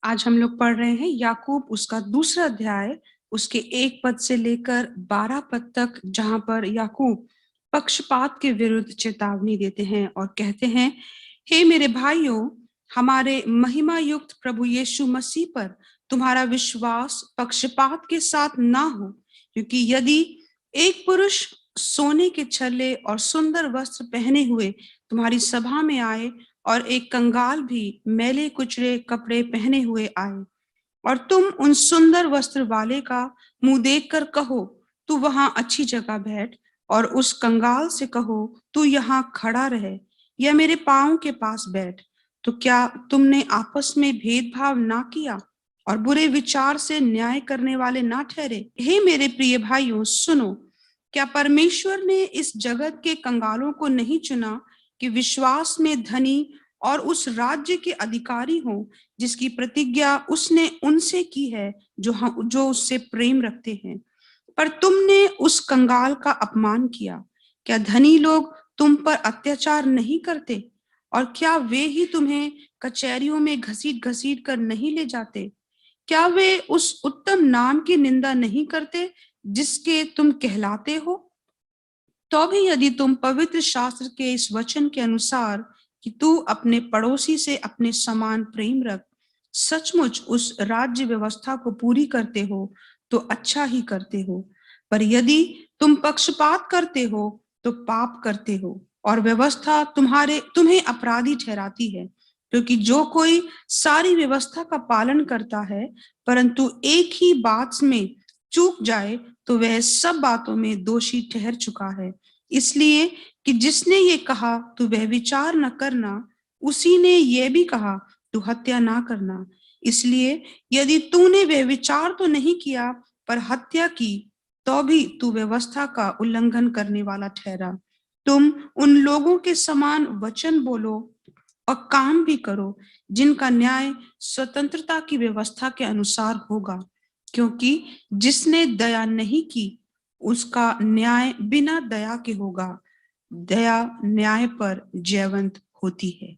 आज हम लोग पढ़ रहे हैं याकूब उसका दूसरा अध्याय, उसके 1 पद से लेकर 12 पद तक, जहां पर याकूब पक्षपात के विरुद्ध चेतावनी देते हैं और कहते हैं, हे मेरे भाइयों, हमारे महिमा युक्त प्रभु यीशु मसीह पर तुम्हारा विश्वास पक्षपात के साथ ना हो, क्योंकि यदि एक पुरुष सोने के छल्ले और सुंदर वस्त्र पहने हुए तुम्हारी सभा में आए और एक कंगाल भी मैले कुचले कपड़े पहने हुए आए और तुम उन सुंदर वस्त्र वाले का मुंह देखकर कहो, तू वहां अच्छी जगह बैठ, और उस कंगाल से कहो, तू यहाँ खड़ा रहे या मेरे पांव के पास बैठ, तो क्या तुमने आपस में भेदभाव ना किया और बुरे विचार से न्याय करने वाले ना ठहरे? हे मेरे प्रिय भाइयों, सुनो, क्या परमेश्वर ने इस जगत के कंगालों को नहीं चुना कि विश्वास में धनी और उस राज्य के अधिकारी हो जिसकी प्रतिज्ञा उसने उनसे की है जो उससे प्रेम रखते हैं? पर तुमने उस कंगाल का अपमान किया। क्या धनी लोग तुम पर अत्याचार नहीं करते? और क्या वे ही तुम्हें कचहरियों में घसीट घसीट कर नहीं ले जाते? क्या वे उस उत्तम नाम की निंदा नहीं करते जिसके तुम कहलाते हो? तो भी यदि तुम पवित्र शास्त्र के इस वचन के अनुसार कि तू अपने पड़ोसी से अपने समान प्रेम रख, सचमुच उस राज्य व्यवस्था को पूरी करते हो, तो अच्छा ही करते हो। पर यदि तुम पक्षपात करते हो तो पाप करते हो, और व्यवस्था तुम्हें अपराधी ठहराती है, क्योंकि जो कोई सारी व्यवस्था का पालन करता है परंतु एक ही बात में चूक जाए, तो वह सब बातों में दोषी ठहर चुका है। इसलिए कि जिसने ये कहा तू वह विचार न करना, उसी ने ये भी कहा तू हत्या ना करना। इसलिए यदि तूने वह विचार तो नहीं किया पर हत्या की, तो भी तू व्यवस्था का उल्लंघन करने वाला ठहरा। तुम उन लोगों के समान वचन बोलो और काम भी करो जिनका न्याय स्वतंत्रता की व्यवस्था के अनुसार होगा, क्योंकि जिसने दया नहीं की उसका न्याय बिना दया के होगा। दया न्याय पर जयवंत होती है।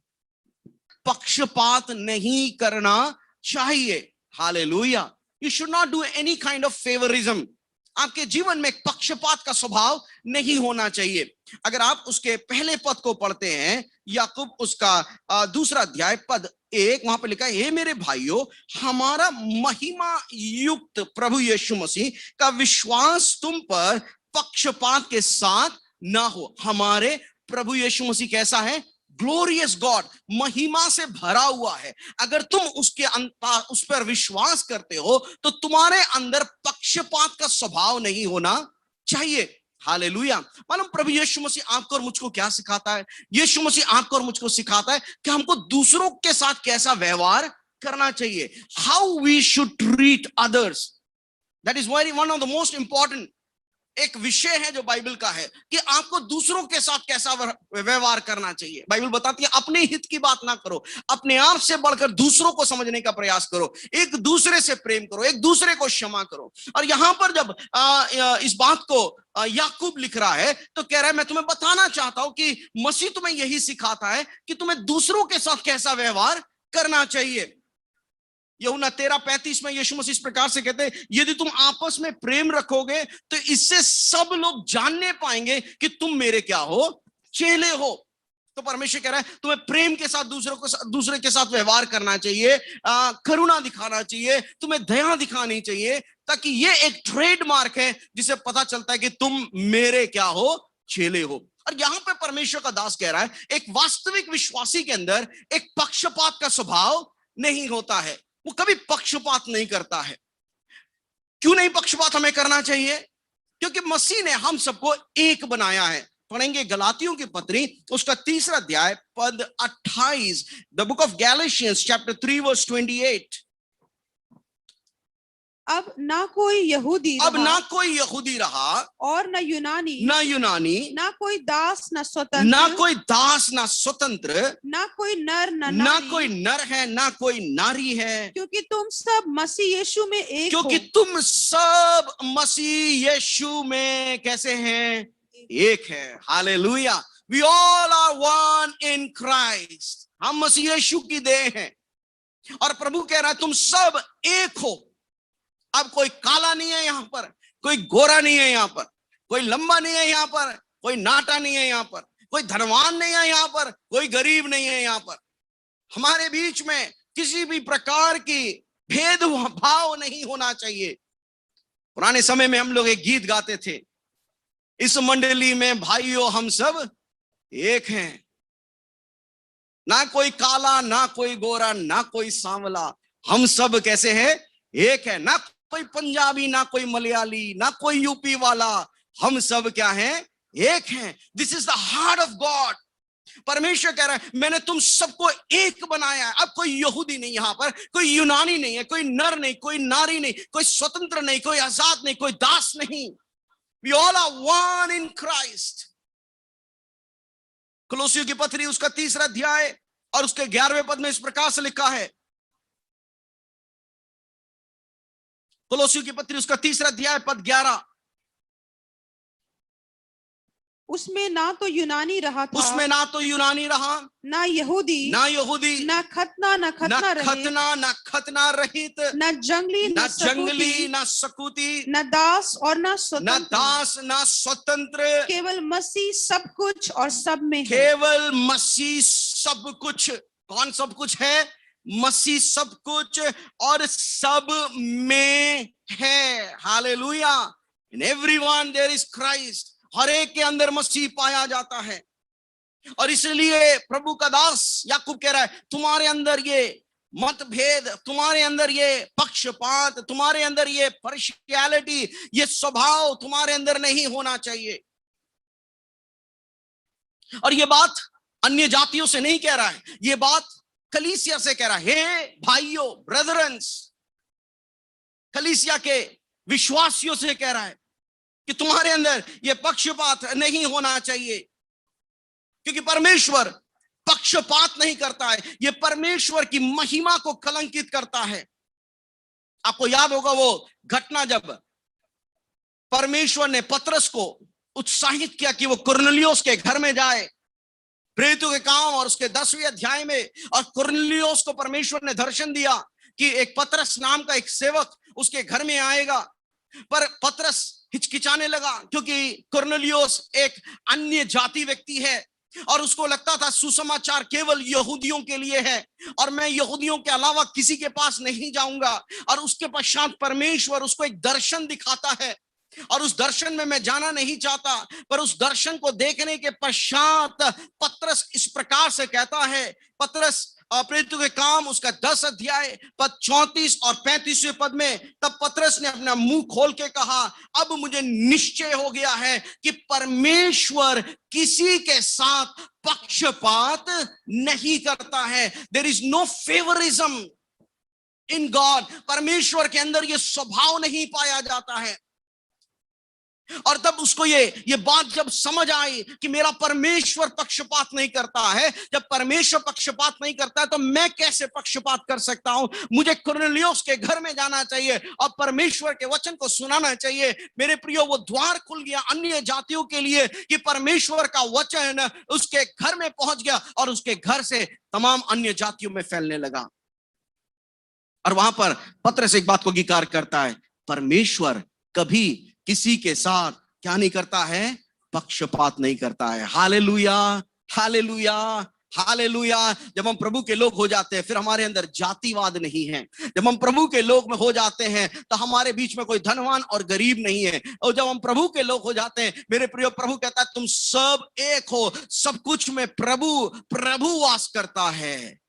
पक्षपात नहीं करना चाहिए। Hallelujah. You should not do any kind of favouritism. आपके जीवन में एक पक्षपात का स्वभाव नहीं होना चाहिए। अगर आप उसके पहले पद को पढ़ते हैं, याकूब उसका दूसरा अध्याय पद 1, वहां पर लिखा है, हे मेरे भाइयों, हमारा महिमा युक्त प्रभु यीशु मसीह का विश्वास तुम पर पक्षपात के साथ ना हो। हमारे प्रभु यीशु मसीह कैसा है? ग्लोरियस गॉड, महिमा से भरा हुआ है। अगर तुम उस पर विश्वास करते हो तो तुम्हारे अंदर पक्षपात का स्वभाव नहीं होना चाहिए। हालेलुया। मालूम प्रभु यीशु मसीह आपको और मुझको क्या सिखाता है? यीशु मसीह आपको और मुझको सिखाता है कि हमको दूसरों के साथ कैसा व्यवहार करना चाहिए। How we should treat others. That is one of the most important एक विषय है जो बाइबल का है कि आपको दूसरों के साथ कैसा व्यवहार करना चाहिए। बाइबल बताती है अपने हित की बात ना करो, अपने आप से बढ़कर दूसरों को समझने का प्रयास करो, एक दूसरे से प्रेम करो, एक दूसरे को क्षमा करो। और यहां पर जब इस बात को याकूब लिख रहा है तो कह रहा है, मैं तुम्हें बताना चाहता हूं कि मसीह तुम्हें यही सिखाता है कि तुम्हें दूसरों के साथ कैसा व्यवहार करना चाहिए। यूहन्ना 13:35 में यीशु मसीह इस प्रकार से कहते हैं, यदि तुम आपस में प्रेम रखोगे तो इससे सब लोग जानने पाएंगे कि तुम मेरे क्या हो? चेले हो। तो परमेश्वर कह रहा है तुम्हें प्रेम के साथ दूसरे के साथ व्यवहार करना चाहिए, करुणा दिखाना चाहिए, तुम्हें दया दिखानी चाहिए, ताकि ये एक ट्रेडमार्क है जिसे पता चलता है कि तुम मेरे क्या हो? चेले हो। और यहां पे परमेश्वर का दास कह रहा है, एक वास्तविक विश्वासी के अंदर एक पक्षपात का स्वभाव नहीं होता है। वो कभी पक्षपात नहीं करता है। क्यों नहीं पक्षपात हमें करना चाहिए? क्योंकि मसीह ने हम सबको एक बनाया है। पढ़ेंगे गलातियों की पत्री उसका 3 अध्याय पद 28, the book of Galatians chapter 3 verse 28। अब ना कोई यहूदी रहा और न यूनानी, ना कोई दास न स्वतंत्र, ना कोई नर न ना नारी, कोई नर है ना कोई नारी है, क्योंकि तुम सब मसीह यीशु में एक क्योंकि हो। तुम सब मसीह यीशु में कैसे हैं? एक है। Hallelujah. We all are one in Christ. हम मसीह यीशु की देह हैं। और प्रभु कह रहा है तुम सब एक हो। अब कोई काला नहीं है यहां पर, कोई गोरा नहीं है यहां पर, कोई लंबा नहीं है यहां पर, कोई नाटा नहीं है यहां पर, कोई धनवान नहीं है यहां पर, कोई गरीब नहीं है यहां पर। हमारे बीच में किसी भी प्रकार की भेदभाव नहीं होना चाहिए। पुराने समय में हम लोग एक गीत गाते थे, इस मंडली में भाइयों हम सब एक हैं, ना कोई काला, ना कोई गोरा, ना कोई सांवला, हम सब कैसे हैं? एक है। ना कोई पंजाबी, ना कोई मलयाली, ना कोई यूपी वाला, हम सब क्या हैं? एक हैं। This is the heart of God. परमेश्वर कह रहा है मैंने तुम सबको एक बनाया है। अब कोई यहूदी नहीं यहां पर, कोई यूनानी नहीं है, कोई नर नहीं, कोई नारी नहीं, कोई स्वतंत्र नहीं, कोई आजाद नहीं, कोई दास नहीं। We all are one in Christ. कुलोसियों की पत्री उसका 3 अध्याय और उसके 11वें पद में इस प्रकार से लिखा है। कुलोसियों की पत्री उसका 3 अध्याय पद 11, उसमें ना तो यूनानी रहा था, उसमें ना तो यूनानी रहा, ना यहूदी, ना खतना ना खतना रहित, ना जंगली, ना सकूती, न दास और न स्वतंत्र, केवल मसीह सब कुछ और सब में है। केवल मसीह सब कुछ। कौन सब कुछ है? मसीह सब कुछ और सब में है। Hallelujah. In everyone there is Christ. हर एक के अंदर मसीह पाया जाता है। और इसलिए प्रभु का दास याकूब कह रहा है तुम्हारे अंदर ये मतभेद, तुम्हारे अंदर ये पक्षपात, तुम्हारे अंदर ये पार्शियलिटी, ये स्वभाव तुम्हारे अंदर नहीं होना चाहिए। और ये बात अन्य जातियों से नहीं कह रहा है, ये बात कलीसिया से कह रहा है। हे भाइयों, ब्रदरन्स, कलीसिया के विश्वासियों से कह रहा है कि तुम्हारे अंदर ये पक्षपात नहीं होना चाहिए, क्योंकि परमेश्वर पक्षपात नहीं करता है। ये परमेश्वर की महिमा को कलंकित करता है। आपको याद होगा वो घटना जब परमेश्वर ने पतरस को उत्साहित किया कि वो कुरनेलियुस के घर में जाए, प्रेरितों के काम और उसके 10वें अध्याय में। और कुरनेलियुस को परमेश्वर ने दर्शन दिया कि एक पतरस नाम का एक सेवक उसके घर में आएगा। पर पतरस हिचकिचाने लगा, क्योंकि कुरनेलियुस एक अन्य जाति व्यक्ति है और उसको लगता था सुसमाचार केवल यहूदियों के लिए है और मैं यहूदियों के अलावा किसी के पास नहीं जाऊंगा। और उसके पश्चात परमेश्वर उसको एक दर्शन दिखाता है और उस दर्शन में मैं जाना नहीं चाहता। पर उस दर्शन को देखने के पश्चात पतरस इस प्रकार से कहता है, पतरस प्रेरितों के काम उसका 10 अध्याय पद 34 और 35वें पद में, तब पतरस ने अपना मुंह खोल के कहा, अब मुझे निश्चय हो गया है कि परमेश्वर किसी के साथ पक्षपात नहीं करता है। There is no favouritism in God. परमेश्वर के अंदर यह स्वभाव नहीं पाया जाता है। और तब उसको ये बात जब समझ आई कि मेरा परमेश्वर पक्षपात नहीं करता है, जब परमेश्वर पक्षपात नहीं करता है तो मैं कैसे पक्षपात कर सकता हूं। मुझे कुरनेलियुस के घर में जाना चाहिए और परमेश्वर के वचन को सुनाना चाहिए। मेरे प्रियो, वो द्वार खुल गया अन्य जातियों के लिए कि परमेश्वर का वचन उसके घर में पहुंच गया और उसके घर से तमाम अन्य जातियों में फैलने लगा। और वहां पर पतरस एक बात को अंगीकार करता है, परमेश्वर कभी किसी के साथ क्या नहीं करता है? पक्षपात नहीं करता है। Hallelujah, hallelujah, hallelujah. जब हम प्रभु के लोग हो जाते हैं फिर हमारे अंदर जातिवाद नहीं है। जब हम प्रभु के लोग में हो जाते हैं तो हमारे बीच में कोई धनवान और गरीब नहीं है। और जब हम प्रभु के लोग हो जाते हैं, मेरे प्रिय, प्रभु कहता है तुम सब एक हो, सब कुछ में प्रभु वास करता है।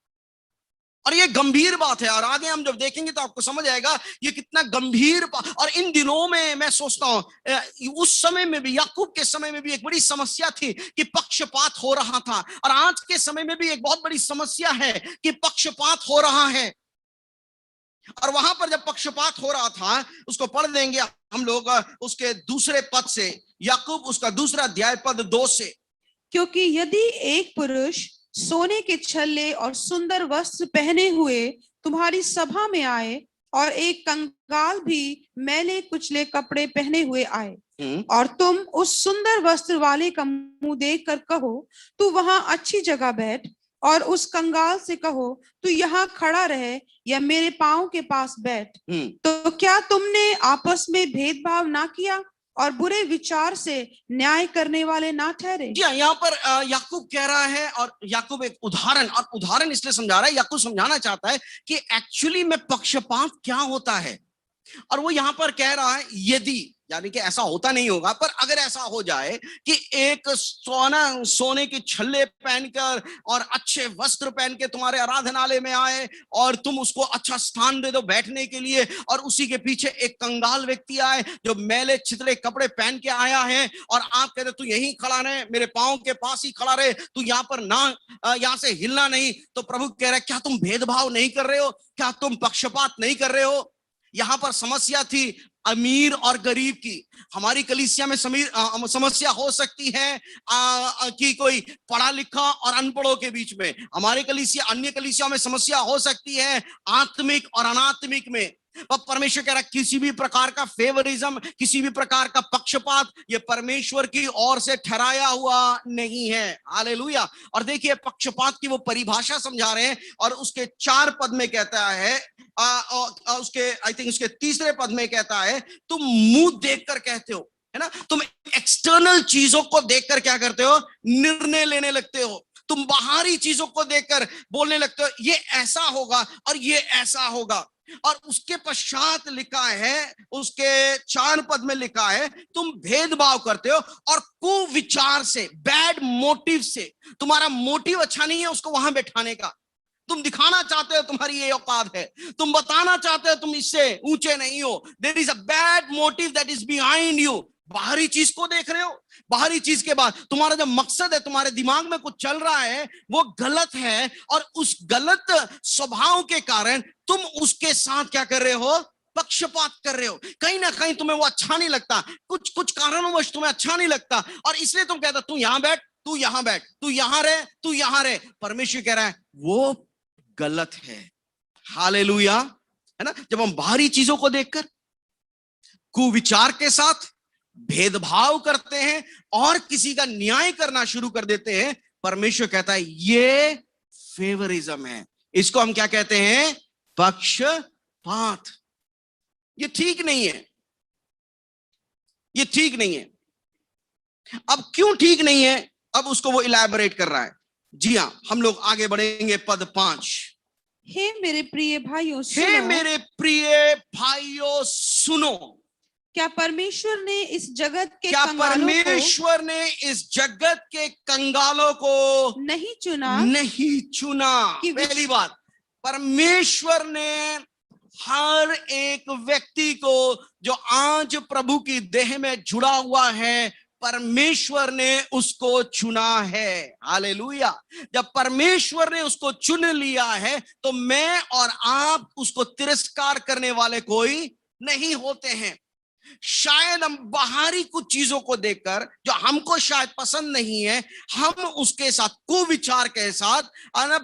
और ये गंभीर बात है और आगे हम जब देखेंगे तो आपको समझ आएगा ये कितना गंभीर बात। और इन दिनों में मैं सोचता हूं उस समय में भी, याकूब के समय में भी एक बड़ी समस्या थी कि पक्षपात हो रहा था, और आज के समय में भी एक बहुत बड़ी समस्या है कि पक्षपात हो रहा है। और वहां पर जब पक्षपात हो रहा था, उसको पढ़ देंगे हम लोग उसके 2 पद से, याकूब उसका 2 अध्याय पद 2 से। क्योंकि यदि एक पुरुष सोने के छल्ले और सुंदर वस्त्र पहने हुए तुम्हारी सभा में आए और एक कंगाल भी मैले कुचले कपड़े पहने हुए आए और तुम उस सुंदर वस्त्र वाले का मुंह देखकर कहो तू वहां अच्छी जगह बैठ, और उस कंगाल से कहो, तू यहाँ खड़ा रहे या मेरे पाँव के पास बैठ। तो क्या तुमने आपस में भेदभाव ना किया और बुरे विचार से न्याय करने वाले ना ठहरे? जी हाँ, यहाँ पर याकूब कह रहा है, और याकूब एक उदाहरण इसलिए समझा रहा है। याकूब समझाना चाहता है कि एक्चुअली में पक्षपात क्या होता है। और वो यहां पर कह रहा है, यदि, यानी कि ऐसा होता नहीं होगा, पर अगर ऐसा हो जाए कि एक सोने के छल्ले पहनकर और अच्छे वस्त्र पहन के तुम्हारे आराधनालय में आए और तुम उसको अच्छा स्थान दे दो बैठने के लिए, और उसी के पीछे एक कंगाल व्यक्ति आए जो मैले छितरे कपड़े पहन के आया है, और आप कहते तू यहीं खड़ा रहे, मेरे पांव के पास ही खड़ा रहे, तू यहाँ पर ना यहाँ से हिलना नहीं। तो प्रभु कह रहा है, क्या तुम भेदभाव नहीं कर रहे हो? क्या तुम पक्षपात नहीं कर रहे हो? यहां पर समस्या थी अमीर और गरीब की। हमारी कलीसिया में समस्या हो सकती है कि कोई पढ़ा लिखा और अनपढ़ों के बीच में। हमारे कलीसिया, अन्य कलीसिया में समस्या हो सकती है आत्मिक और अनात्मिक में। पर परमेश्वर कह रहा है, किसी भी प्रकार का फेवरिज्म, किसी भी प्रकार का पक्षपात, ये परमेश्वर की ओर से ठहराया हुआ नहीं है। हालेलुया। और देखिए, पक्षपात की वो परिभाषा समझा रहे हैं, और उसके 4 पद में कहता है, उसके आई थिंक उसके 3रे पद में कहता है, तुम मुंह देखकर कहते हो, है ना, तुम एक्सटर्नल चीजों को देखकर क्या करते हो? निर्णय लेने लगते हो। तुम बाहरी चीजों को देखकर बोलने लगते हो, ये ऐसा होगा और ये ऐसा होगा। और उसके पश्चात लिखा है, उसके 4 पद में लिखा है, तुम भेदभाव करते हो और कुविचार से, बैड मोटिव से, तुम्हारा मोटिव अच्छा नहीं है उसको वहां बैठाने का। तुम दिखाना चाहते हो तुम्हारी ये औकात है, तुम बताना चाहते हो तुम इससे ऊंचे नहीं हो। There is a bad motive that is behind you. बाहरी चीज को देख रहे हो, बाहरी चीज के बाद तुम्हारा जो मकसद है, तुम्हारे दिमाग में कुछ चल रहा है, वो गलत है, और उस गलत स्वभाव के कारण तुम उसके साथ क्या कर रहे हो? पक्षपात कर रहे हो। कहीं ना कहीं तुम्हें वो अच्छा नहीं लगता, कुछ कारणोंवश तुम्हें अच्छा नहीं लगता, और इसलिए तुम कहते हो तू यहां बैठ, तू यहां बैठ, तू यहां रहे, तू यहां रहे। परमेश्वर कह रहा है वो गलत है। हालेलुया, है ना। जब हम बाहरी चीजों को देखकर कुविचार के साथ भेदभाव करते हैं और किसी का न्याय करना शुरू कर देते हैं, परमेश्वर कहता है ये फेवरिज्म है। इसको हम क्या कहते हैं? पक्षपात। ये ठीक नहीं है, ये ठीक नहीं है। अब क्यों ठीक नहीं है? अब उसको वो इलैबोरेट कर रहा है। जी हाँ, हम लोग आगे बढ़ेंगे। पद 5, हे मेरे प्रिय भाइयों सुनो, हे मेरे प्रिय भाइयों सुनो। क्या परमेश्वर ने इस जगत के क्या कंगालों परमेश्वर ने इस जगत के कंगालों को नहीं चुना? नहीं चुना। पहली बात, परमेश्वर ने हर एक व्यक्ति को जो आज प्रभु की देह में जुड़ा हुआ है, परमेश्वर ने उसको चुना है। हालेलुया। जब परमेश्वर ने उसको चुन लिया है, तो मैं और आप उसको तिरस्कार करने वाले कोई नहीं होते हैं। शायद हम बाहरी कुछ चीजों को देखकर, जो हमको शायद पसंद नहीं है, हम उसके साथ कुविचार के साथ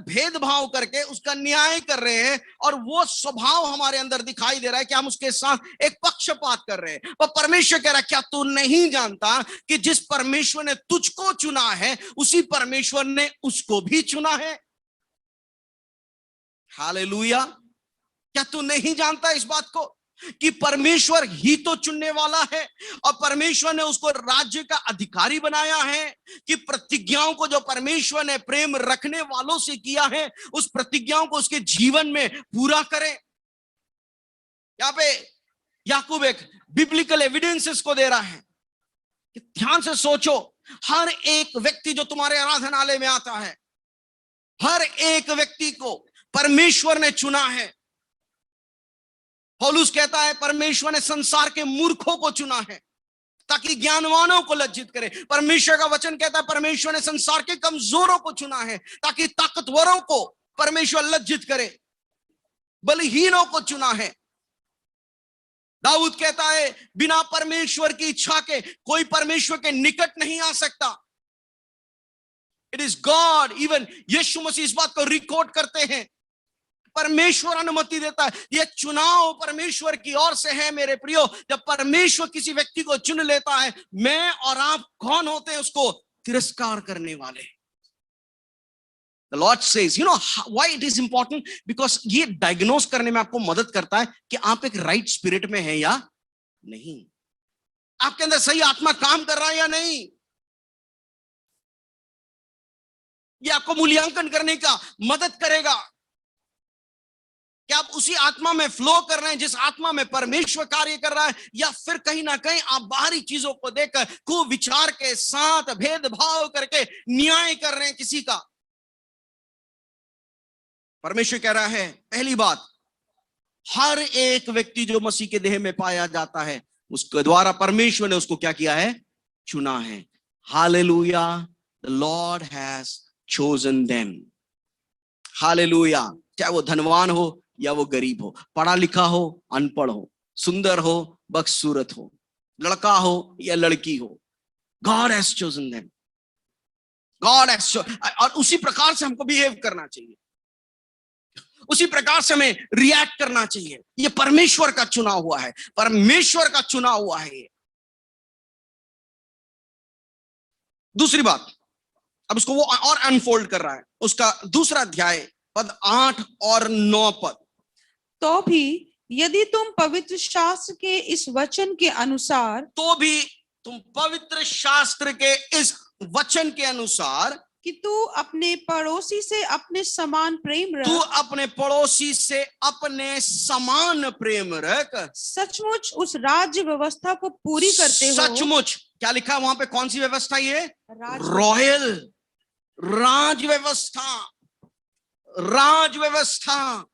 भेदभाव करके उसका न्याय कर रहे हैं, और वो स्वभाव हमारे अंदर दिखाई दे रहा है कि हम उसके साथ एक पक्षपात कर रहे हैं। पर परमेश्वर कह रहा है, क्या तू नहीं जानता कि जिस परमेश्वर ने तुझको चुना है, उसी परमेश्वर ने उसको भी चुना है? हालेलुया। क्या तू नहीं जानता इस बात को कि परमेश्वर ही तो चुनने वाला है, और परमेश्वर ने उसको राज्य का अधिकारी बनाया है कि प्रतिज्ञाओं को जो परमेश्वर ने प्रेम रखने वालों से किया है, उस प्रतिज्ञाओं को उसके जीवन में पूरा करे। यहां पे याकूब एक बिब्लिकल एविडेंसेस को दे रहा है कि ध्यान से सोचो, हर एक व्यक्ति जो तुम्हारे आराधनालय में आता है, हर एक व्यक्ति को परमेश्वर ने चुना है। पौलुस कहता है परमेश्वर ने संसार के मूर्खों को चुना है ताकि ज्ञानवानों को लज्जित करे। परमेश्वर का वचन कहता है परमेश्वर ने संसार के कमजोरों को चुना है ताकि ताकतवरों को परमेश्वर लज्जित करे, बलहीनों को चुना है। दाऊद कहता है बिना परमेश्वर की इच्छा के कोई परमेश्वर के निकट नहीं आ सकता। It is God. इवन यीशु मसीह इस बात को रिकॉर्ड करते हैं, परमेश्वर अनुमति देता है। यह चुनाव परमेश्वर की ओर से है मेरे प्रियो। जब परमेश्वर किसी व्यक्ति को चुन लेता है, मैं और आप कौन होते हैं उसको तिरस्कार करने वाले? The Lord says, you know why it is important? Because ये डायग्नोस करने में आपको मदद करता है कि आप एक राइट स्पिरिट में हैं या नहीं, आपके अंदर सही आत्मा काम कर रहा है या नहीं। ये आपको मूल्यांकन करने का मदद करेगा कि आप उसी आत्मा में फ्लो कर रहे हैं जिस आत्मा में परमेश्वर कार्य कर रहा है, या फिर कहीं ना कहीं आप बाहरी चीजों को देखकर कुविचार के साथ भेदभाव करके न्याय कर रहे हैं किसी का। परमेश्वर कह रहा है, पहली बात, हर एक व्यक्ति जो मसीह के देह में पाया जाता है उसके द्वारा परमेश्वर ने उसको क्या किया है, चुना है। Hallelujah, the Lord has chosen them. Hallelujah, चाहे वो धनवान हो या वो गरीब हो, पढ़ा लिखा हो अनपढ़ हो, सुंदर हो बदसूरत हो, लड़का हो या लड़की हो, God has chosen them, God has. और उसी प्रकार से हमको बिहेव करना चाहिए, उसी प्रकार से हमें रिएक्ट करना चाहिए। ये परमेश्वर का चुना हुआ है, परमेश्वर का चुना हुआ है ये। दूसरी बात, अब उसको वो और अनफोल्ड कर रहा है, उसका दूसरा अध्याय पद 8 और 9 पद। तो भी यदि तुम पवित्र शास्त्र के इस वचन के अनुसार, तो भी तुम पवित्र शास्त्र के इस वचन के अनुसार कि तू अपने पड़ोसी से अपने समान प्रेम रख, तू अपने पड़ोसी से अपने समान प्रेम रख, सचमुच उस राज्य व्यवस्था को पूरी करते हो। सचमुच, क्या लिखा है वहां पे, कौन सी व्यवस्था ये, राज रॉयल राज व्यवस्था, राज व्यवस्था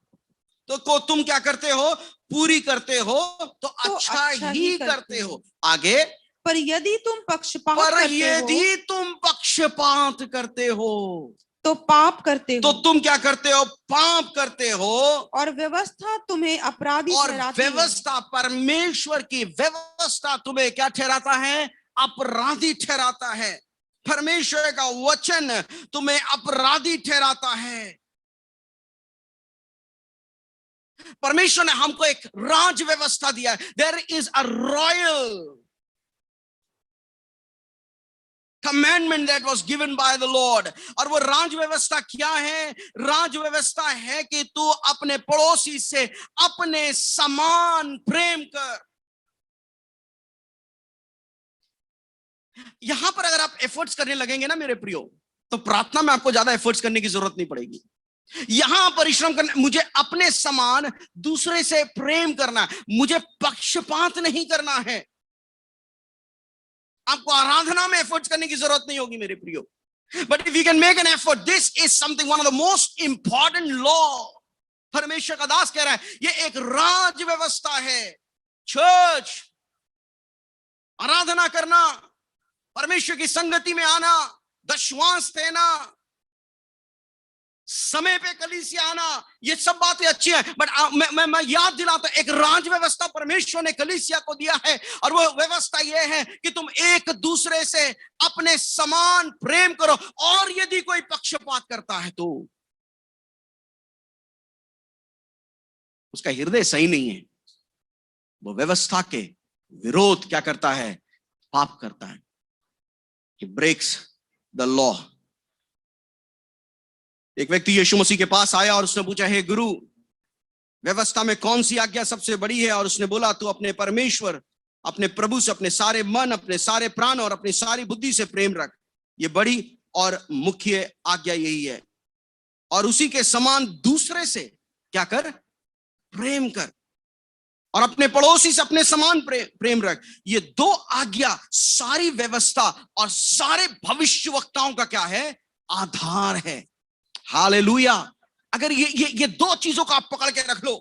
तो को तुम क्या करते हो, पूरी करते हो, तो अच्छा ही करते हो। आगे, पर यदि तुम पक्षपात पर करते यदि हो, तुम पक्षपात करते हो तो पाप करते हो, तो तुम क्या करते हो, पाप करते हो। और व्यवस्था तुम्हें अपराधी और ठहराती है। व्यवस्था, परमेश्वर की व्यवस्था तुम्हें क्या ठहराता है, अपराधी ठहराता है। परमेश्वर का वचन तुम्हें अपराधी ठहराता है। परमेश्वर ने हमको एक राज व्यवस्था दिया है। There is a royal commandment that was given by the Lord। और वो राज व्यवस्था क्या है, राज व्यवस्था है कि तू अपने पड़ोसी से अपने समान प्रेम कर। यहां पर अगर आप एफर्ट्स करने लगेंगे ना मेरे प्रियो, तो प्रार्थना में आपको ज्यादा एफर्ट्स करने की जरूरत नहीं पड़ेगी। यहां परिश्रम करना, मुझे अपने समान दूसरे से प्रेम करना है, मुझे पक्षपात नहीं करना है। आपको आराधना में एफर्ट्स करने की जरूरत नहीं होगी मेरे प्रियो। But if you can make an effort, this is something, one of the most important law. परमेश्वर का दास कह रहा है ये एक राज व्यवस्था है। चर्च, आराधना करना, परमेश्वर की संगति में आना, दशवांश देना, समय पे कलीसिया आना, ये सब बातें अच्छी हैं, बट मैं याद दिलाता, एक राज व्यवस्था परमेश्वर ने कलीसिया को दिया है। और वो व्यवस्था ये है कि तुम एक दूसरे से अपने समान प्रेम करो, और यदि कोई पक्षपात करता है तो उसका हृदय सही नहीं है, वो व्यवस्था के विरोध क्या करता है, पाप करता है। He breaks the law। एक व्यक्ति यीशु मसीह के पास आया और उसने पूछा, हे गुरु, व्यवस्था में कौन सी आज्ञा सबसे बड़ी है? और उसने बोला, तू अपने परमेश्वर, अपने प्रभु से अपने सारे मन, अपने सारे प्राण और अपनी सारी बुद्धि से प्रेम रख। ये बड़ी और मुख्य आज्ञा यही है। और उसी के समान दूसरे से क्या कर, प्रेम कर। और अपने पड़ोसी से अपने समान प्रेम रख। ये दो आज्ञा सारी व्यवस्था और सारे भविष्यवक्ताओं का क्या है, आधार है। हालेलुया। अगर ये दो चीजों को आप पकड़ के रख लो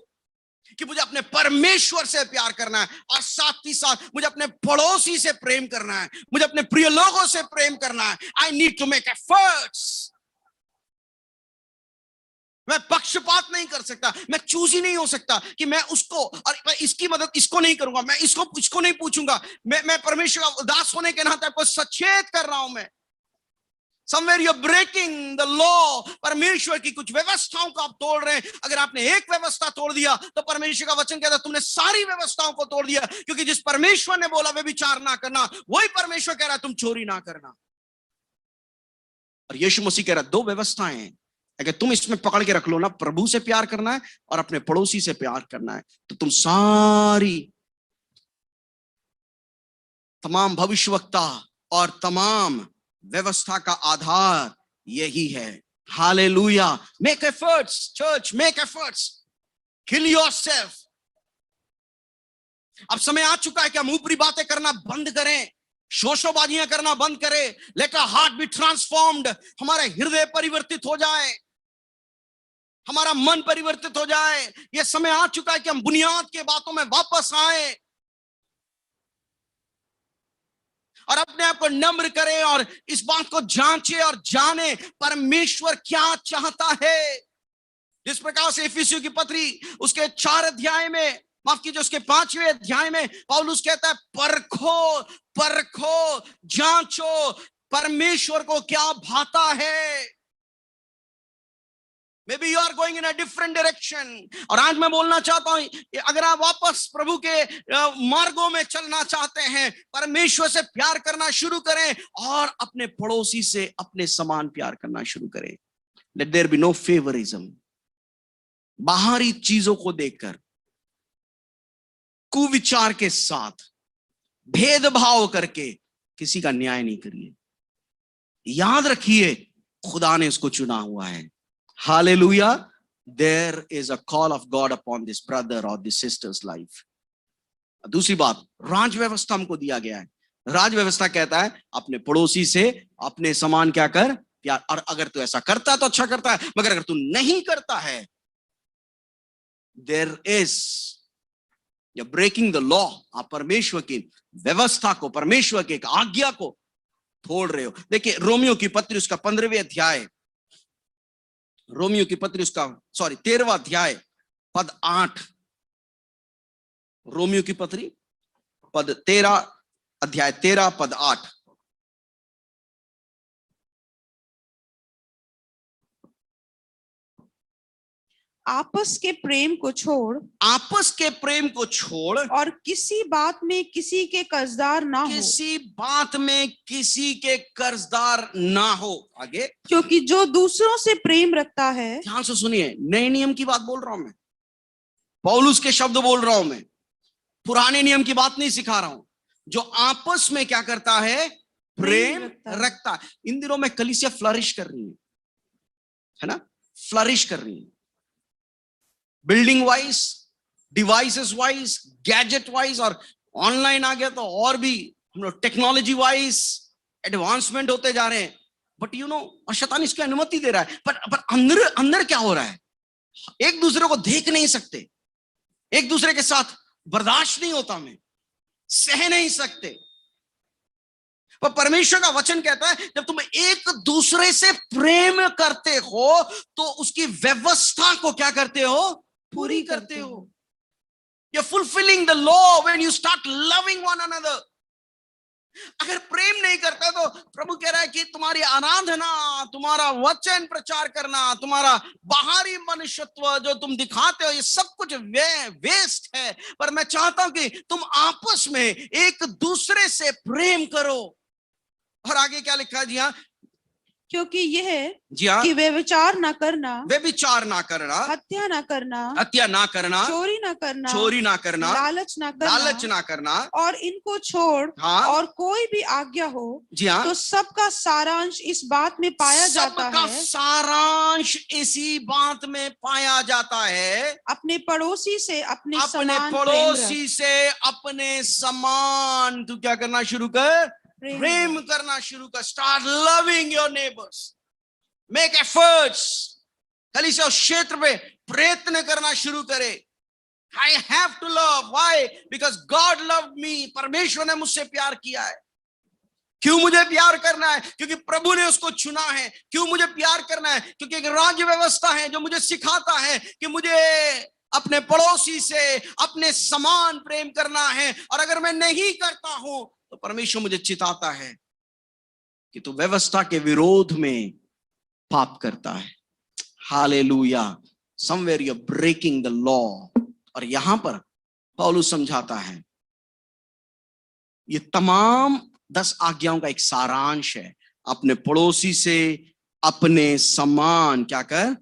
कि मुझे अपने परमेश्वर से प्यार करना है और साथ ही साथ मुझे अपने पड़ोसी से प्रेम करना है, मुझे अपने प्रिय लोगों से प्रेम करना है, I need to make efforts. मैं पक्षपात नहीं कर सकता, मैं चूज ही नहीं हो सकता कि मैं उसको और मैं इसकी मदद इसको नहीं करूंगा, मैं इसको नहीं पूछूंगा। मैं परमेश्वर का दास होने के नाते आपको सचेत कर रहा हूं। मैं Somewhere you're breaking the law। परमेश्वर की कुछ व्यवस्थाओं को आप तोड़ रहे हैं। अगर आपने एक व्यवस्था तोड़ दिया तो परमेश्वर का वचन कहता है तुमने सारी व्यवस्थाओं को तोड़ दिया, क्योंकि जिस परमेश्वर ने बोला व्यभिचार ना करना, वही परमेश्वर कह रहा है तुम चोरी ना करना। और यीशु मसीह कह रहा है दो व्यवस्थाएं हैं, अगर तुम इसमें पकड़ के रख लो ना, प्रभु से प्यार करना है और अपने पड़ोसी से प्यार करना है, तो तुम सारी तमाम भविष्यवक्ता और तमाम व्यवस्था का आधार यही है। Hallelujah. Make efforts church, make efforts, kill yourself. अब समय आ चुका है कि हम ऊपरी बातें करना बंद करें, शोशोबाजियां करना बंद करें। Let our heart be transformed, हमारा हृदय परिवर्तित हो जाए, हमारा मन परिवर्तित हो जाए। यह समय आ चुका है कि हम बुनियाद के बातों में वापस आए और अपने आप को नम्र करें और इस बात को जांचे और जाने परमेश्वर क्या चाहता है। जिस प्रकार से इफिसियों की पत्री उसके 4 अध्याय में, माफ कीजिए उसके 5वें अध्याय में पौलुस कहता है परखो परखो जांचो परमेश्वर को क्या भाता है। Maybe you are going in a different direction. और आज मैं बोलना चाहता हूं, अगर आप वापस प्रभु के मार्गों में चलना चाहते हैं, परमेश्वर से प्यार करना शुरू करें और अपने पड़ोसी से अपने समान प्यार करना शुरू करें। Let there be no favorism. बाहरी चीजों को देखकर, कुविचार के साथ, भेदभाव करके किसी का न्याय नहीं करिए। याद रखिए खुदा ने उसको चुना हुआ है। Hallelujah. There is a call of God upon this brother or this sister's life. दूसरी बात, राज व्यवस्था हमको दिया गया है। राज व्यवस्था कहता है अपने पड़ोसी से अपने समान क्या कर, प्यार। और अगर तू ऐसा करता है तो अच्छा करता है, मगर अगर तू नहीं करता है, there is, you're breaking the law. आप परमेश्वर की व्यवस्था को, परमेश्वर के एक आज्ञा को तोड़ रहे हो। देखिए रोमियो की पत्री उसका 15वें अध्याय, रोमियो की पत्री उसका 13वां अध्याय पद 8, रोमियो की पत्री पद 13 अध्याय 13 पद 8। आपस के प्रेम को छोड़, आपस के प्रेम को छोड़ और किसी बात में किसी के कर्जदार ना हो, किसी बात में किसी के कर्जदार ना हो। आगे, क्योंकि जो दूसरों से प्रेम रखता है, ध्यान से सुनिए, नए नियम की बात बोल रहा हूं मैं, पौलुस के शब्द बोल रहा हूं मैं, पुराने नियम की बात नहीं सिखा रहा हूं। जो आपस में क्या करता है, प्रेम रखता है। इन दिनों में कलीसिया फ्लरिश कर रही है ना, फ्लरिश कर रही है, building wise, devices wise, gadget wise, और ऑनलाइन आ गया तो और भी हम लोग टेक्नोलॉजी वाइज एडवांसमेंट होते जा रहे हैं। बट यू नो, और शैतान इसकी अनुमति दे रहा है। पर अंदर अंदर क्या हो रहा है, एक दूसरे को देख नहीं सकते, एक दूसरे के साथ बर्दाश्त नहीं होता, हमें सह नहीं सकते। पर परमेश्वर का वचन कहता है जब तुम एक दूसरे से प्रेम करते हो तो उसकी व्यवस्था को क्या करते हो, पूरी करते हो। You're fulfilling the law when you start loving one another. अगर प्रेम नहीं करता तो प्रभु कह रहा है कि तुम्हारी आराधना, तुम्हारा वचन प्रचार करना, तुम्हारा बाहरी मनुष्यत्व जो तुम दिखाते हो, ये सब कुछ वेस्ट है। पर मैं चाहता हूं कि तुम आपस में एक दूसरे से प्रेम करो। और आगे क्या लिखा है, जी हाँ, क्योंकि यह जी हाँ, कि व्यभिचार ना करना, व्यभिचार ना करना, हत्या ना करना, हत्या ना करना, चोरी ना करना, चोरी ना करना, लालच ना करना, लालच ना करना, और इनको छोड़ हाँ, और कोई भी आज्ञा हो, जी हाँ, तो सबका सारांश इस बात में पाया जाता सबका है, सारांश इसी बात में पाया जाता है, अपने पड़ोसी से अपने अपने समान प्रेम पड़ोसी से अपने समान तू क्या करना शुरू कर, प्रेम करना शुरू कर। Start loving your neighbours, make efforts. कलीसिया क्षेत्र पे प्रयत्न करना शुरू करे। I have to love. Why? Because God loved me. परमेश्वर ने मुझसे प्यार किया है। क्यों मुझे प्यार करना है? क्योंकि प्रभु ने उसको चुना है। क्यों मुझे प्यार करना है? क्योंकि एक राज्य व्यवस्था है जो मुझे सिखाता है कि मुझे अपने पड़ोसी से अपने समान प्रेम करना है। और अगर मैं नहीं करता हूं तो परमेश्वर मुझे चिताता है कि तू व्यवस्था के विरोध में पाप करता है। Hallelujah. Somewhere you are breaking the law. और यहां पर पौलुस समझाता है ये तमाम 10 आज्ञाओं का एक सारांश है। अपने पड़ोसी से अपने समान क्या कर,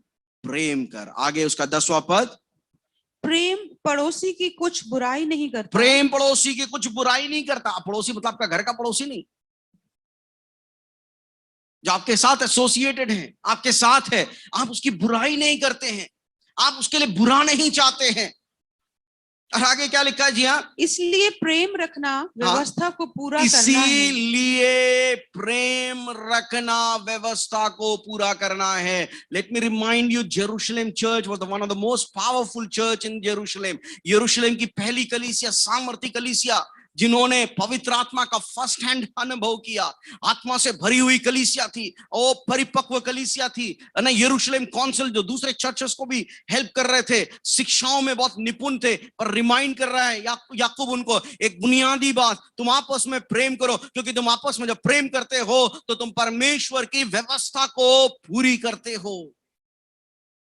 प्रेम कर। आगे उसका 10वां पद, प्रेम पड़ोसी की कुछ बुराई नहीं करता। प्रेम पड़ोसी की कुछ बुराई नहीं करता। पड़ोसी मतलब आपका घर का पड़ोसी नहीं, जो आपके साथ एसोसिएटेड है, आपके साथ है, आप उसकी बुराई नहीं करते हैं, आप उसके लिए बुरा नहीं चाहते हैं। और आगे क्या लिखा है जी? हाँ, इसलिए प्रेम रखना व्यवस्था को पूरा करना है। इसीलिए प्रेम रखना व्यवस्था को पूरा करना है। Let me remind you, Jerusalem church was one of the most powerful church in Jerusalem. यरूशलेम की पहली कलीसिया, सामर्थी कलीसिया, जिन्होंने पवित्र आत्मा का फर्स्ट हैंड अनुभव किया, आत्मा से भरी हुई कलीसिया थी, ओ परिपक्व कलीसिया थी ना। यरूशलेम काउंसिल जो दूसरे चर्चेस को भी हेल्प कर रहे थे, शिक्षाओं में बहुत निपुण थे, पर रिमाइंड कर रहा है याकूब उनको एक बुनियादी बात, तुम आपस में प्रेम करो, क्योंकि तुम आपस में जब प्रेम करते हो तो तुम परमेश्वर की व्यवस्था को पूरी करते हो।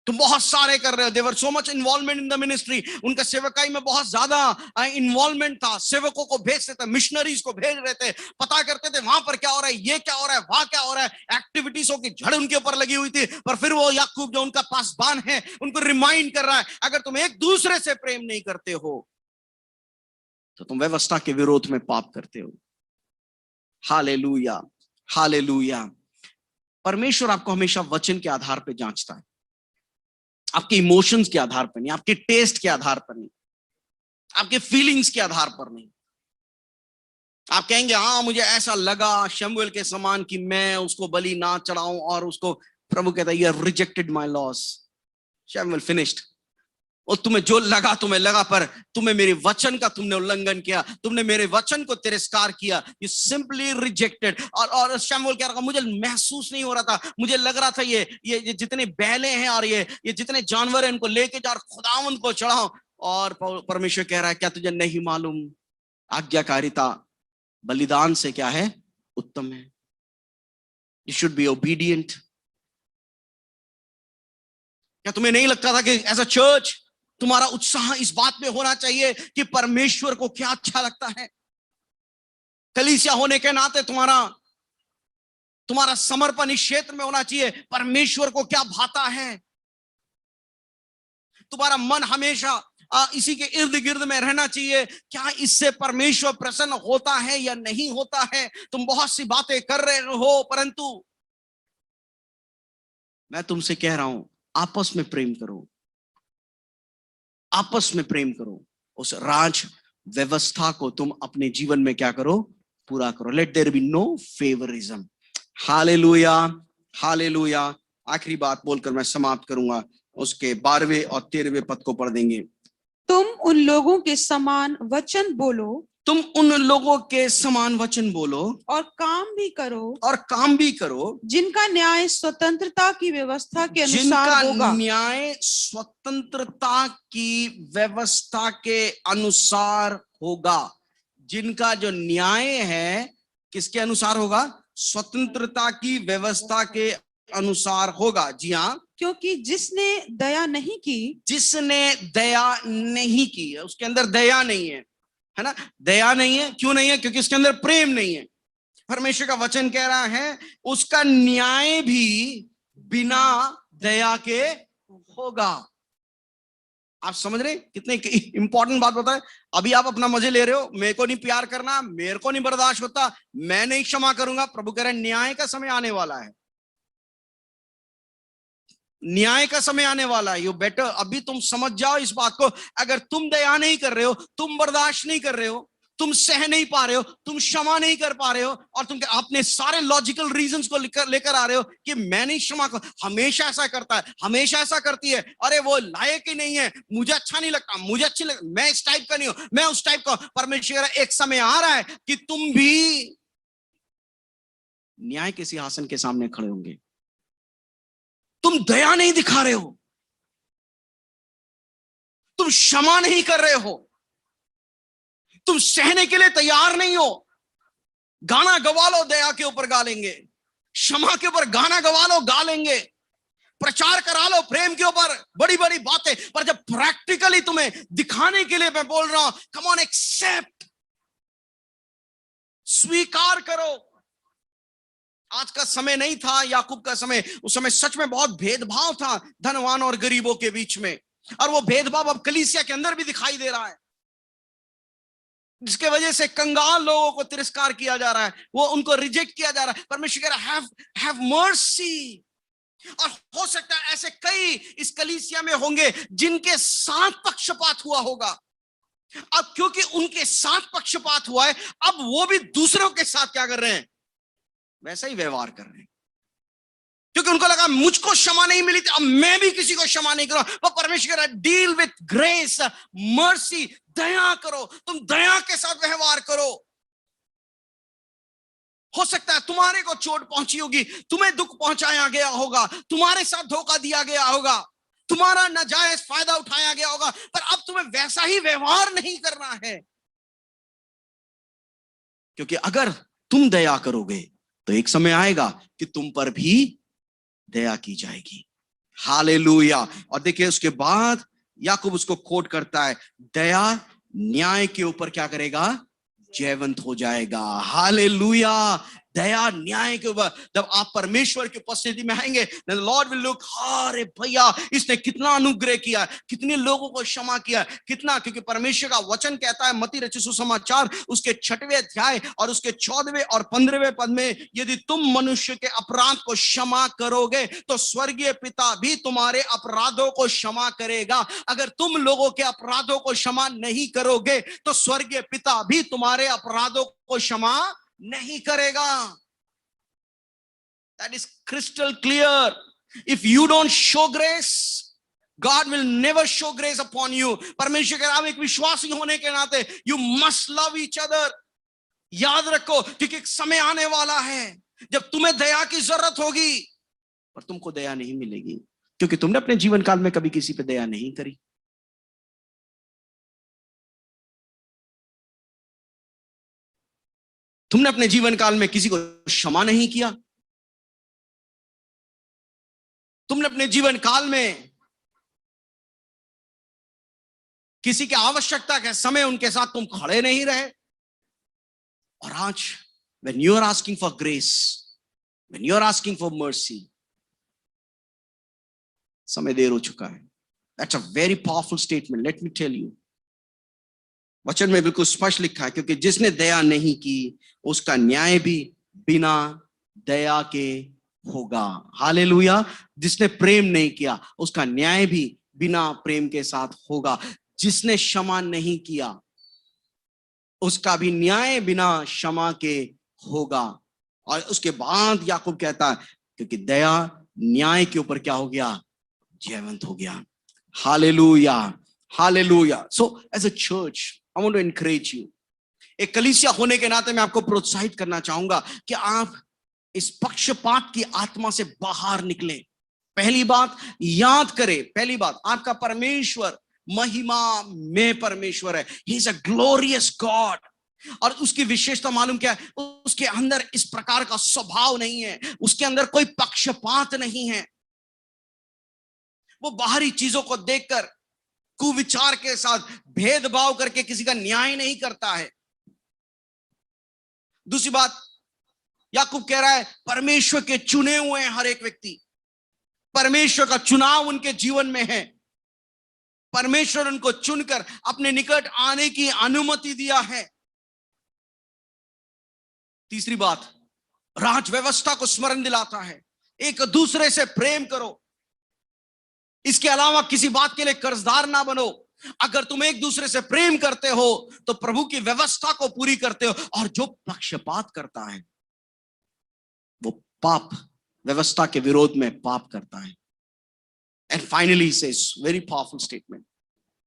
तुम बहुत सारे कर रहे हो। There so much involvement in the ministry, उनका सेवकाई में बहुत ज्यादा इन्वॉल्वमेंट था। सेवकों को भेजते थे, मिशनरीज को भेज रहे थे, पता करते थे वहां पर क्या हो रहा है, ये क्या हो रहा है, वहां क्या हो रहा है। एक्टिविटीजों की झड़ उनके ऊपर लगी हुई थी। पर फिर वो याकूब जो उनका पासबान है, उनको रिमाइंड कर रहा है, अगर तुम एक दूसरे से प्रेम नहीं करते हो तो तुम व्यवस्था के विरोध में पाप करते हो। Hallelujah, hallelujah. परमेश्वर आपको हमेशा वचन के आधार पर जांचता है, आपके इमोशंस के आधार पर नहीं, आपके टेस्ट के आधार पर नहीं, आपके फीलिंग्स के आधार पर नहीं। आप कहेंगे हाँ मुझे ऐसा लगा शमूएल के समान कि मैं उसको बलि ना चढ़ाऊं, और उसको प्रभु कहता है you have rejected my loss, शमूएल फिनिश्ड। और तुम्हें जो लगा तुम्हें लगा, पर तुम्हें मेरे वचन का तुमने उल्लंघन किया, तुमने मेरे वचन को तिरस्कार किया, यू सिंपली रिजेक्टेड। और शमूएल कह रहा था मुझे महसूस नहीं हो रहा था, मुझे लग रहा था ये जितने बैले हैं और ये जितने जानवर हैं इनको लेके जा खुदावंद को चढ़ाओ। और परमेश्वर कह रहा है क्या तुझे नहीं मालूम, आज्ञाकारिता बलिदान से क्या है, उत्तम है। You should be obedient. क्या तुम्हें नहीं लगता था कि एज अ चर्च तुम्हारा उत्साह इस बात में होना चाहिए कि परमेश्वर को क्या अच्छा लगता है? कलीसिया होने के नाते तुम्हारा समर्पण इस क्षेत्र में होना चाहिए, परमेश्वर को क्या भाता है। तुम्हारा मन हमेशा इसी के इर्द गिर्द में रहना चाहिए, क्या इससे परमेश्वर प्रसन्न होता है या नहीं होता है। तुम बहुत सी बातें कर रहे हो, परंतु मैं तुमसे कह रहा हूं आपस में प्रेम करो, आपस में प्रेम करो। उस राज व्यवस्था को तुम अपने जीवन में क्या करो, पूरा करो। Let there be no favouritism. Hallelujah, hallelujah. आखिरी बात बोलकर मैं समाप्त करूंगा, उसके 12वें और 13वें पद को पढ़ देंगे। तुम उन लोगों के समान वचन बोलो, तुम उन लोगों के समान वचन बोलो और काम भी करो, जिनका न्याय स्वतंत्रता की व्यवस्था के अनुसार होगा। न्याय स्वतंत्रता की व्यवस्था के अनुसार होगा। जिनका जो न्याय है किसके अनुसार होगा, स्वतंत्रता की व्यवस्था के अनुसार होगा। जी हाँ, क्योंकि जिसने दया नहीं की, उसके अंदर दया नहीं है ना। दया नहीं है, क्यों नहीं है? क्योंकि उसके अंदर प्रेम नहीं है। परमेश्वर का वचन कह रहा है उसका न्याय भी बिना दया के होगा। आप समझ रहे कितने इंपॉर्टेंट बात बताए। अभी आप अपना मजे ले रहे हो, मेरे को नहीं प्यार करना, मेरे को नहीं बर्दाश्त होता, मैं नहीं क्षमा करूंगा। प्रभु कह रहे हैं न्याय का समय आने वाला है, न्याय का समय आने वाला है। यू बेटर अभी तुम समझ जाओ इस बात को। अगर तुम दया नहीं कर रहे हो, तुम बर्दाश्त नहीं कर रहे हो, तुम सह नहीं पा रहे हो, तुम क्षमा नहीं कर पा रहे हो, और तुम अपने सारे लॉजिकल रीजंस को लेकर आ रहे हो कि मैं नहीं क्षमा कर, हमेशा ऐसा करता है, हमेशा ऐसा करती है, अरे वो लायक ही नहीं है, मुझे अच्छा नहीं लगता, मुझे अच्छी लगता, मैं इस टाइप का नहीं हूं, मैं उस टाइप का। परमेश्वर एक समय आ रहा है कि तुम भी न्याय के सिंहासन के सामने खड़े होंगे। तुम दया नहीं दिखा रहे हो, तुम क्षमा नहीं कर रहे हो, तुम सहने के लिए तैयार नहीं हो। गाना गवा लो, दया के ऊपर गा लेंगे, क्षमा के ऊपर गाना गवा लो, गा लेंगे, प्रचार करा लो प्रेम के ऊपर बड़ी बड़ी बातें, पर जब प्रैक्टिकली तुम्हें दिखाने के लिए मैं बोल रहा हूं, कम ऑन एक्सेप्ट, स्वीकार करो। आज का समय नहीं था याकूब का समय, उस समय सच में बहुत भेदभाव था धनवान और गरीबों के बीच में, और वो भेदभाव अब कलीसिया के अंदर भी दिखाई दे रहा है, जिसके वजह से कंगाल लोगों को तिरस्कार किया जा रहा है, वो उनको रिजेक्ट किया जा रहा है। परमेश्वर कह रहा है हैव मर्सी। और हो सकता है ऐसे कई इस कलीसिया में होंगे जिनके साथ पक्षपात हुआ होगा। अब क्योंकि उनके साथ पक्षपात हुआ है, अब वो भी दूसरों के साथ क्या कर रहे हैं, वैसा ही व्यवहार कर रहे हैं, क्योंकि उनको लगा मुझको क्षमा नहीं मिली थी, अब मैं भी किसी को क्षमा नहीं करूं। वो परमेश्वर कह रहा है डील विथ ग्रेस, मर्सी, दया करो, तुम दया के साथ व्यवहार करो। हो सकता है तुम्हारे को चोट पहुंची होगी, तुम्हें दुख पहुंचाया गया होगा, तुम्हारे साथ धोखा दिया गया होगा, तुम्हारा नाजायज फायदा उठाया गया होगा, पर अब तुम्हें वैसा ही व्यवहार नहीं करना है, क्योंकि अगर तुम दया करोगे तो एक समय आएगा कि तुम पर भी दया की जाएगी। हालेलुया। और देखिए उसके बाद याकूब उसको कोट करता है, दया न्याय के ऊपर क्या करेगा, जयवंत हो जाएगा। हालेलुया। दया न्याय के ऊपर, जब आप परमेश्वर की उपस्थिति में आएंगे, the Lord will look, अरे भैया इसने कितना अनुग्रह किया, कितने लोगों को क्षमा किया, कितना, क्योंकि परमेश्वर का वचन कहता है मत्ती रचित सुसमाचार उसके 6वें अध्याय और उसके 14वें और 15वें पद में, यदि तुम मनुष्य के अपराध को क्षमा करोगे तो स्वर्गीय पिता भी तुम्हारे अपराधों को क्षमा करेगा। अगर तुम लोगों के अपराधों को क्षमा नहीं करोगे तो स्वर्गीय पिता भी तुम्हारे अपराधों को क्षमा नहीं करेगा। That is crystal clear. If you don't show grace, God will never show grace upon you. परमेश्वर कह रहा है एक विश्वासी होने के नाते you must love each other. याद रखो, क्योंकि एक समय आने वाला है जब तुम्हें दया की जरूरत होगी और तुमको दया नहीं मिलेगी, क्योंकि तुमने अपने जीवन काल में कभी किसी पे दया नहीं करी। तुमने अपने जीवन काल में किसी को क्षमा नहीं किया, तुमने अपने जीवन काल में किसी की आवश्यकता के समय उनके साथ तुम खड़े नहीं रहे। और आज when you are asking for grace, when you are asking for mercy, समय देर हो चुका है। That's a very powerful statement, let me tell you. वचन में बिल्कुल स्पष्ट लिखा है, क्योंकि जिसने दया नहीं की उसका न्याय भी बिना दया के होगा। हालेलुया। जिसने प्रेम नहीं किया उसका न्याय भी बिना प्रेम के साथ होगा। जिसने क्षमा नहीं किया उसका भी न्याय बिना क्षमा के होगा। और उसके बाद याकूब कहता है क्योंकि दया न्याय के ऊपर क्या हो गया, जयवंत हो गया। Hallelujah, hallelujah. So as a church I want to encourage you. एक कलीसिया होने के नाते मैं आपको प्रोत्साहित करना चाहूंगा कि आप इस पक्षपात की आत्मा से बाहर निकलें। पहली बात याद करें, पहली बात आपका परमेश्वर महिमा में परमेश्वर है। He is a glorious God. और उसकी विशेषता मालूम क्या है, उसके अंदर इस प्रकार का स्वभाव नहीं है, उसके अंदर कोई पक्षपात नहीं है। वो बाहरी चीजों को देखकर कुविचार के साथ भेदभाव करके किसी का न्याय नहीं करता है। दूसरी बात याकूब कह रहा है परमेश्वर के चुने हुए हैं हर एक व्यक्ति, परमेश्वर का चुनाव उनके जीवन में है, परमेश्वर उनको चुनकर अपने निकट आने की अनुमति दिया है। तीसरी बात राज व्यवस्था को स्मरण दिलाता है, एक दूसरे से प्रेम करो, इसके अलावा किसी बात के लिए कर्जदार ना बनो। अगर तुम एक दूसरे से प्रेम करते हो तो प्रभु की व्यवस्था को पूरी करते हो। और जो पक्षपात करता है वो पाप, व्यवस्था के विरोध में पाप करता है। And finally says very powerful statement,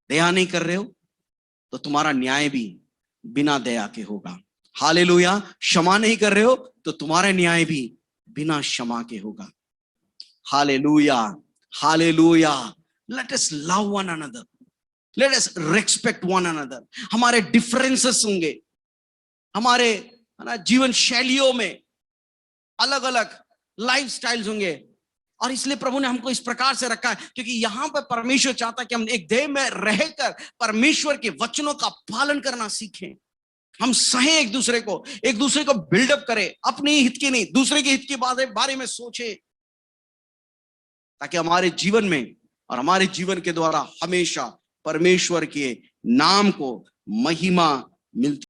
दया नहीं कर रहे हो तो तुम्हारा न्याय भी बिना दया के होगा। हालेलुया। क्षमा नहीं कर रहे हो तो तुम्हारा न्याय भी बिना क्षमा के होगा। Hallelujah, hallelujah. Let us love one another. Let us respect one another. हमारे डिफरेंसेस होंगे, हमारे जीवन शैलियों में अलग अलग लाइफ स्टाइल्स होंगे। और इसलिए प्रभु ने हमको इस प्रकार से रखा है क्योंकि यहां पर परमेश्वर चाहता है कि हम एक देह में रहकर परमेश्वर के वचनों का पालन करना सीखें। हम सहे एक दूसरे को बिल्डअप करें, अपने ही हित की नहीं, दूसरे के हित के बारे में सोचे, ताकि हमारे जीवन में और हमारे जीवन के द्वारा हमेशा परमेश्वर के नाम को महिमा मिलती